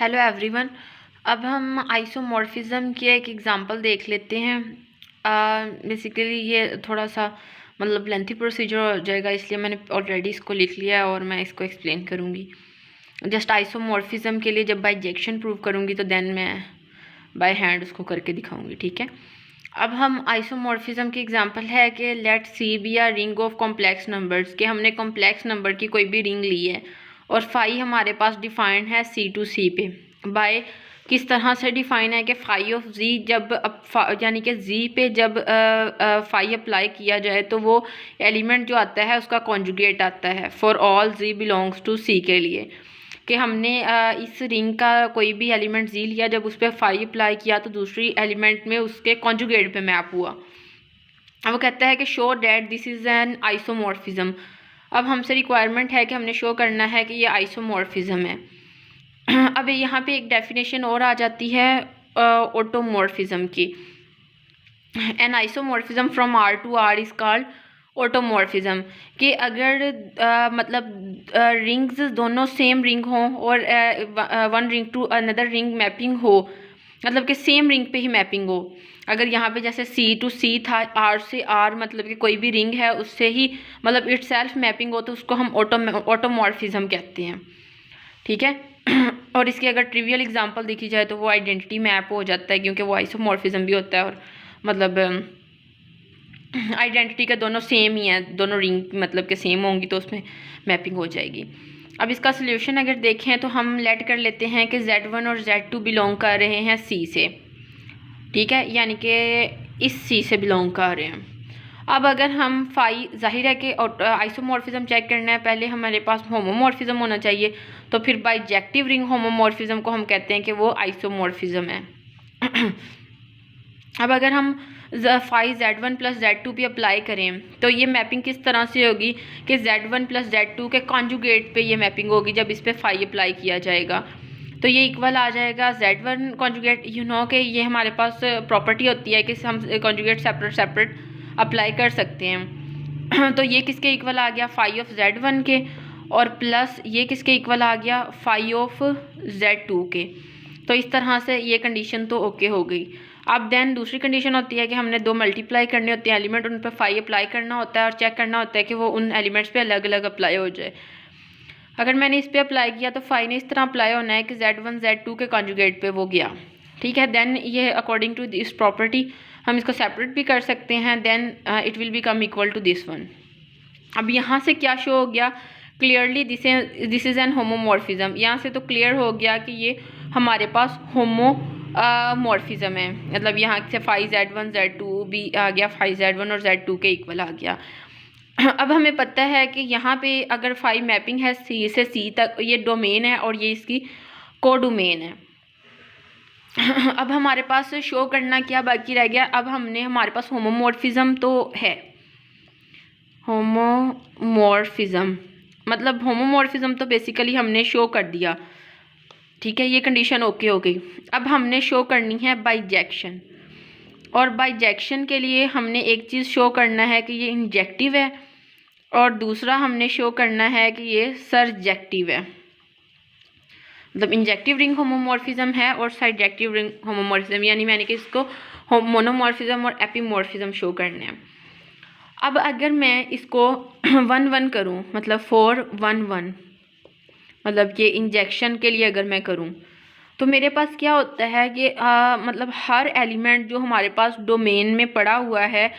Hello everyone. अब हम isomorphism के एक एग्जांपल देख लेते हैं। बेसिकली ये थोड़ा सा मतलब लेंथी प्रोसीजर हो जाएगा, इसलिए मैंने ऑलरेडी इसको लिख लिया है और मैं इसको एक्सप्लेन करूँगी। जस्ट आइसोमॉर्फिज्म के लिए जब बाइजेक्शन प्रूव करूँगी तो देन मैं बाय हैंड उसको करके दिखाऊँगी, ठीक है। अब हम आइसोमॉर्फिज्म की एग्जांपल है कि let C be a ring of complex numbers, के हमने कॉम्प्लेक्स नंबर की कोई भी रिंग ली है और फाई हमारे पास डिफाइंड है सी टू सी पे बाय किस तरह से डिफाइन है कि फाई ऑफ जी जब यानी कि जी पे जब फाई अप्लाई किया जाए तो वो एलिमेंट जो आता है उसका कॉन्जुगेट आता है for all G belongs to C के लिए। कि हमने इस रिंग का कोई भी एलिमेंट जी लिया, जब उस पर फाई अप्लाई किया तो दूसरी एलिमेंट में उसके कॉन्जुगेट पे मैप हुआ। अब वो कहता है कि show that this is N isomorphism. अब हमसे रिक्वायरमेंट है कि हमने शो करना है कि ये आइसोमॉर्फिज्म है। अब यहाँ पे एक डेफिनेशन और आ जाती है ऑटोमॉर्फिज्म की। An isomorphism from R to R is called automorphism. कि अगर मतलब रिंग्स दोनों सेम रिंग हों और one ring to another ring mapping हो, मतलब कि सेम रिंग पे ही मैपिंग हो। अगर यहाँ पे जैसे सी टू सी था, आर से आर मतलब कि कोई भी रिंग है उससे ही मतलब इट सेल्फ मैपिंग हो, तो उसको हम ऑटोमॉर्फिज्म कहते हैं, ठीक है। और इसकी अगर ट्रिवियल एग्जांपल देखी जाए तो वो आइडेंटिटी मैप हो जाता है, क्योंकि वो आइसोमॉर्फिज्म भी होता है और मतलब आइडेंटिटी का दोनों सेम ही है, दोनों रिंग मतलब के सेम होंगी तो उसमें मैपिंग हो जाएगी। अब इसका सोल्यूशन अगर देखें तो हम लेट कर लेते हैं कि Z1 और Z2 बिलोंग कर रहे हैं C से, ठीक है, यानी कि इस C से बिलोंग कर रहे हैं। अब अगर हम फाई, जाहिर है कि आइसोमॉर्फिज्म चेक करना है, पहले हमारे पास होमोमॉर्फिज्म होना चाहिए, तो फिर बाइजेक्टिव रिंग होमोमॉर्फिज्म को हम कहते हैं कि वो आइसोमॉर्फिज्म है। अब अगर हम फाई Z1 प्लस Z2 भी अप्लाई करें तो ये मैपिंग किस तरह से होगी कि Z1 प्लस Z2 के कॉन्जुगेट पे ये मैपिंग होगी जब इस पर फाई अप्लाई किया जाएगा, तो ये इक्वल आ जाएगा Z1 कॉन्जुगेट। यू नो कि ये हमारे पास प्रॉपर्टी होती है कि हम कॉन्जुगेट सेपरेट सेपरेट अप्लाई कर सकते हैं। तो ये किसके इक्वल आ गया, फाई ऑफ Z1 के, और प्लस ये किसके इक्वल आ गया, फाई ऑफ Z2 के। तो इस तरह से ये कंडीशन तो ओके हो गई। अब देन दूसरी कंडीशन होती है कि हमने दो मल्टीप्लाई करने होते हैं एलिमेंट, उन पर फाई अप्लाई करना होता है और चेक करना होता है कि वो उन एलिमेंट्स पे अलग अलग अप्लाई हो जाए। अगर मैंने इस पर अप्लाई किया तो फाई ने इस तरह अप्लाई होना है कि Z1 Z2 के कॉन्जुगेट पे वो गया, ठीक है। देन ये अकॉर्डिंग टू दिस प्रॉपर्टी हम इसको सेपरेट भी कर सकते हैं, then it will become equal to this one. अब यहाँ से क्या शो हो गया, clearly this is an homomorphism. यहाँ से तो क्लियर हो गया कि ये हमारे पास होमोमॉर्फिज्म है, मतलब यहाँ से फाई Z1 Z2 भी आ गया, फाई Z1 और Z2 के इक्वल आ गया। अब हमें पता है कि यहाँ पे अगर फाई मैपिंग है सी से सी तक, ये डोमेन है और ये इसकी कोडोमेन है। अब हमारे पास शो करना क्या बाकी रह गया, अब हमने हमारे पास होमोमॉर्फिज्म तो है, होमोमॉर्फिज्म मतलब होमोमॉर्फिज्म तो बेसिकली हमने शो कर दिया, ठीक है, ये कंडीशन ओके हो गई। अब हमने शो करनी है बाइजेक्शन, और बाइजेक्शन के लिए हमने एक चीज़ शो करना है कि ये इंजेक्टिव है, और दूसरा हमने शो करना है कि ये सरजेक्टिव है। मतलब इंजेक्टिव रिंग होमोमॉर्फिज्म है और सरजेक्टिव रिंग होमोमॉर्फिज्म, यानी मैंने कि इसको मोनोमॉर्फिज्म और एपीमॉर्फिज्म शो करने हैं। अब अगर मैं इसको 1-1 करूं, मतलब 4-1-1, मतलब ये इंजेक्शन के लिए अगर मैं करूं तो मेरे पास क्या होता है कि मतलब हर एलिमेंट जो हमारे पास डोमेन में पड़ा हुआ है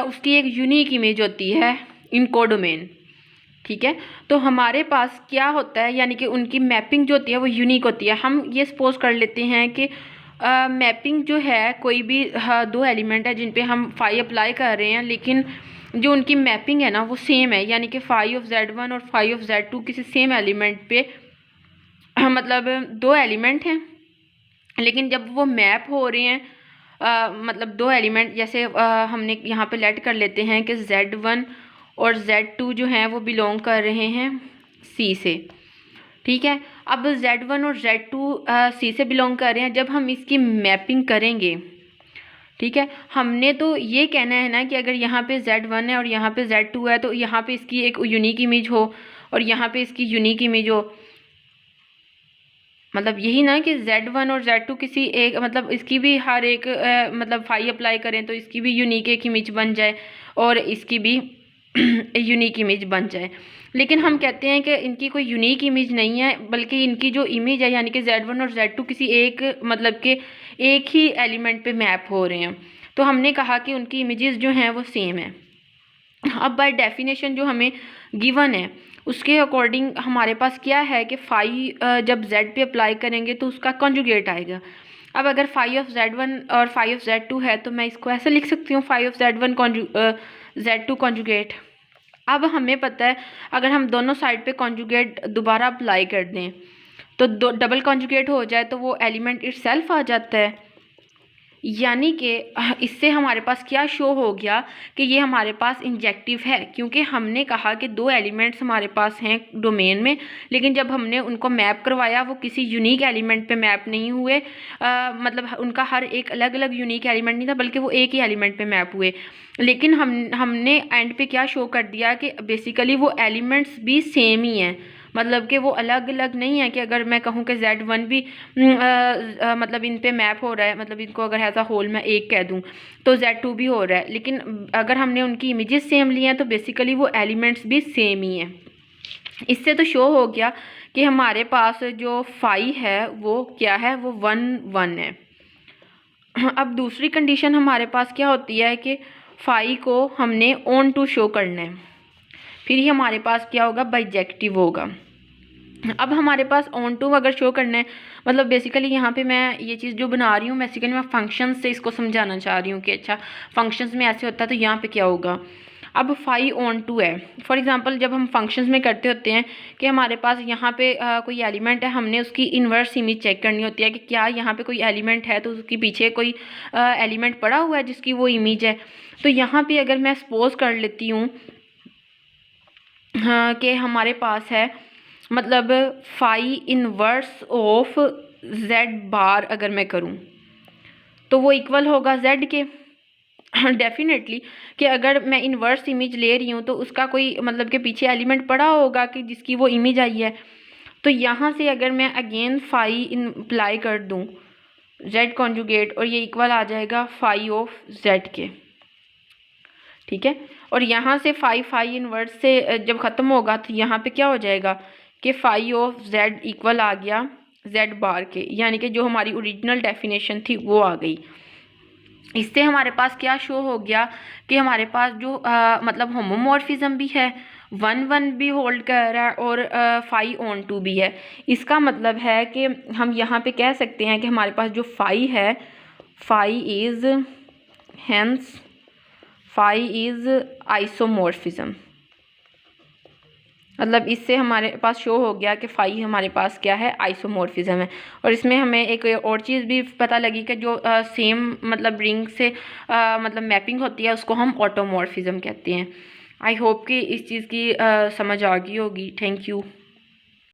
उसकी एक यूनिक इमेज होती है इन कोडोमेन, ठीक है। तो हमारे पास क्या होता है, यानी कि उनकी मैपिंग जो होती है वो यूनिक होती है। हम ये सपोज कर लेते हैं कि मैपिंग जो है कोई भी दो एलिमेंट है जिन पे हम फाई अप्लाई कर रहे हैं, लेकिन जो उनकी मैपिंग है ना वो सेम है, यानी कि फाई ऑफ Z1 और फाई ऑफ Z2 किसी सेम एलिमेंट पे मतलब दो एलिमेंट हैं, लेकिन जब वो मैप हो रहे हैं मतलब दो एलिमेंट, जैसे हमने यहाँ पे लेट कर लेते हैं कि Z1 और Z2 जो हैं वो बिलोंग कर रहे हैं C से, ठीक है। अब Z1 और Z2 C से बिलोंग कर रहे हैं, जब हम इसकी मैपिंग करेंगे, ठीक है, हमने तो ये कहना है ना कि अगर यहाँ पे Z1 है और यहाँ पे Z2 है तो यहाँ पे इसकी एक यूनिक इमेज हो और यहाँ पे इसकी यूनिक इमेज हो, मतलब यही ना कि Z1 और Z2 किसी एक मतलब इसकी भी हर एक मतलब फाई अप्लाई करें तो इसकी भी यूनिक एक इमेज बन जाए और इसकी भी यूनिक इमेज बन जाए। लेकिन हम कहते हैं कि इनकी कोई यूनिक इमेज नहीं है, बल्कि इनकी जो इमेज है यानी कि Z1 और Z2 किसी एक मतलब के एक ही एलिमेंट पे मैप हो रहे हैं, तो हमने कहा कि उनकी इमेजेस जो हैं वो सेम है। अब बाय डेफिनेशन जो हमें गिवन है उसके अकॉर्डिंग हमारे पास क्या है कि फाई जब Z पे अप्लाई करेंगे तो उसका कॉन्जुगेट आएगा। अब अगर फाई ऑफ Z1 और फाई ऑफ Z2 है तो मैं इसको ऐसे लिख सकती हूँ, phi of Z1 Z2 conjugate. अब हमें पता है अगर हम दोनों साइड पे कॉन्जुगेट दोबारा अप्लाई कर दें तो डबल कॉन्जुगेट हो जाए तो वो एलिमेंट इटसेल्फ आ जाता है। यानी कि इससे हमारे पास क्या शो हो गया कि ये हमारे पास इंजेक्टिव है, क्योंकि हमने कहा कि दो एलिमेंट्स हमारे पास हैं डोमेन में, लेकिन जब हमने उनको मैप करवाया वो किसी यूनिक एलिमेंट पे मैप नहीं हुए, मतलब उनका हर एक अलग अलग यूनिक एलिमेंट नहीं था बल्कि वो एक ही एलिमेंट पे मैप हुए। लेकिन हमने एंड पे क्या शो कर दिया कि बेसिकली वो एलिमेंट्स भी सेम ही हैं, मतलब कि वो अलग अलग नहीं है कि अगर मैं कहूँ कि Z1 भी मतलब इन पे मैप हो रहा है, मतलब इनको अगर एज अ होल मैं एक कह दूँ तो Z2 भी हो रहा है, लेकिन अगर हमने उनकी इमेजेस सेम ली हैं तो बेसिकली वो एलिमेंट्स भी सेम ही हैं। इससे तो शो हो गया कि हमारे पास जो फाई है वो क्या है, वो 1 1 है। अब दूसरी कंडीशन हमारे पास क्या होती है कि फाई को हमने ऑन टू शो करना है, फिर ही हमारे पास क्या होगा, बाइजेक्टिव होगा। अब हमारे पास ऑन टू अगर शो करना है, मतलब बेसिकली यहाँ पे मैं ये चीज़ जो बना रही हूँ बेसिकली मैं फंक्शंस से इसको समझाना चाह रही हूँ कि अच्छा फंक्शंस में ऐसे होता है तो यहाँ पे क्या होगा। अब फाई ऑन टू है, फॉर एग्जांपल जब हम फंक्शंस में करते होते हैं कि हमारे पास यहाँ पे कोई एलिमेंट है, हमने उसकी इन्वर्स इमेज चेक करनी होती है कि क्या यहाँ पे कोई एलिमेंट है तो उसके पीछे कोई एलिमेंट पड़ा हुआ है जिसकी वो इमेज है। तो यहाँ पे अगर मैं सपोज कर लेती हूँ कि हमारे पास है मतलब फाई इनवर्स ऑफ Z बार अगर मैं करूं तो वो इक्वल होगा Z के। डेफिनेटली कि अगर मैं इनवर्स इमेज ले रही हूँ तो उसका कोई मतलब के पीछे एलिमेंट पड़ा होगा कि जिसकी वो इमेज आई है। तो यहाँ से अगर मैं अगेन फाई अप्लाई कर दूँ Z कॉन्जुगेट और ये इक्वल आ जाएगा फाई ऑफ Z के, ठीक है। और यहाँ से फाई इनवर्स से जब ख़त्म होगा तो यहाँ पे क्या हो जाएगा कि फाई ऑफ Z इक्वल आ गया Z बार के, यानी कि जो हमारी ओरिजिनल डेफिनेशन थी वो आ गई। इससे हमारे पास क्या शो हो गया कि हमारे पास जो मतलब होमोमॉर्फिज्म भी है, 1 1 भी होल्ड कर रहा है और फाई ऑन टू भी है। इसका मतलब है कि हम यहाँ पे कह सकते हैं कि हमारे पास जो फाई है, phi is hence phi is isomorphism. मतलब इससे हमारे पास शो हो गया कि फाई हमारे पास क्या है, आइसोमॉर्फिज्म है। और इसमें हमें एक और चीज़ भी पता लगी कि जो सेम मतलब रिंग से मतलब मैपिंग होती है उसको हम ऑटोमॉर्फिज्म कहते हैं। आई होप कि इस चीज़ की समझ आ गई होगी। Thank you.